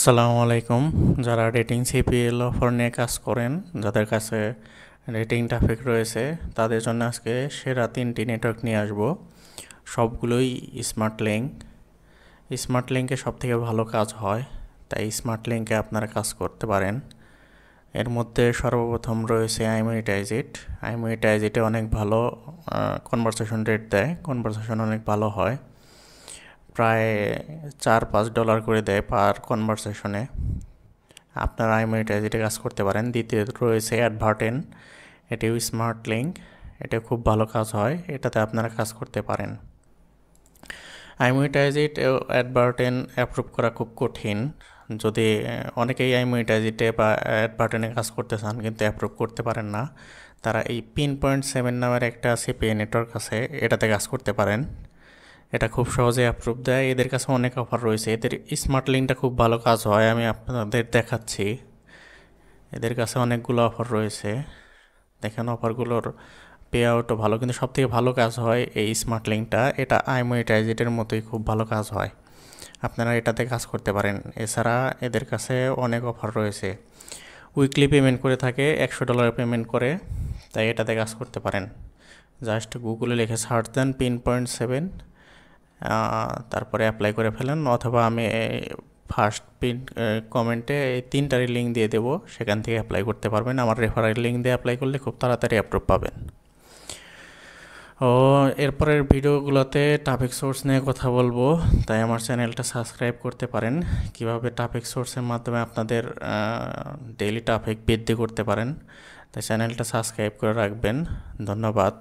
আসসালামু আলাইকুম। যারা রেটিং সিপিএল অফার নিয়ে কাজ করেন, যাদের কাছে রেটিং ট্রাফিক রয়েছে, তাদের জন্য আজকে সেরা 3টি নেটওয়ার্ক নিয়ে আসব। সবগুলোই স্মার্ট লিঙ্ক। স্মার্ট লিঙ্কে সবথেকে ভালো কাজ হয়, তাই স্মার্ট লিঙ্কে আপনারা কাজ করতে পারেন। এর মধ্যে সর্বপ্রথম রয়েছে আইমনিটাইজেট। আইমনিটাইজেটে অনেক ভালো কনভারসেশন রেট দেয়, কনভারসেশন অনেক ভালো হয়, প্রায় $4-5 করে দেয় পার কনভারসেশনে। আপনারা আইমনিটাইজেটে কাজ করতে পারেন। দ্বিতীয়ত রয়েছে অ্যাডভার্টেন। এটিও স্মার্ট লিঙ্ক, এটা খুব ভালো কাজ হয়, এটাতে আপনারা কাজ করতে পারেন। আইমনিটাইজেট ও অ্যাডভার্টেন অ্যাপ্রুভ করা খুব কঠিন। যদি অনেকেই আইমনিটাইজেটে বা অ্যাডভার্টেনে কাজ করতে চান কিন্তু অ্যাপ্রুভ করতে পারেন না, তারা এই Pin.7 নামের একটা সিপিএ নেটওয়ার্ক আছে, এটাতে কাজ করতে পারেন। এটা খুব সহজে অ্যাপ্রুভ দেয়। এদের কাছে অনেক অফার রয়েছে। এদের স্মার্ট লিঙ্কটা খুব ভালো কাজ হয়, আমি আপনাদের দেখাচ্ছি। এদের কাছে অনেকগুলো অফার রয়েছে, দেখেন অফারগুলোর পে আউটও ভালো, কিন্তু সবথেকে ভালো কাজ হয় এই স্মার্ট লিঙ্কটা। এটা আইমনিটাইজেটের মতোই খুব ভালো কাজ হয়, আপনারা এটাতে কাজ করতে পারেন। এছাড়া এদের কাছে অনেক অফার রয়েছে। উইকলি পেমেন্ট করে থাকে, $100 পেমেন্ট করে, তাই এটাতে কাজ করতে পারেন। জাস্ট গুগলে লিখে সার্চ দেন Pin.7, তারপরে অ্যাপ্লাই করে ফেলেন, অথবা আমি ফার্স্ট পিন কমেন্টে এই 3টারই লিঙ্ক দিয়ে দেবো, সেখান থেকে অ্যাপ্লাই করতে পারবেন। আমার রেফারেল লিঙ্ক দিয়ে অ্যাপ্লাই করলে খুব তাড়াতাড়ি অ্যাপ্রুভ পাবেন। এরপরের ভিডিওগুলোতে ট্রাফিক সোর্স নিয়ে কথা বলবো, তাই আমার চ্যানেলটা সাবস্ক্রাইব করতে পারেন। কিভাবে ট্রাফিক সোর্সের মাধ্যমে আপনাদের ডেইলি ট্রাফিক বৃদ্ধি করতে পারেন, তাই চ্যানেলটা সাবস্ক্রাইব করে রাখবেন। ধন্যবাদ।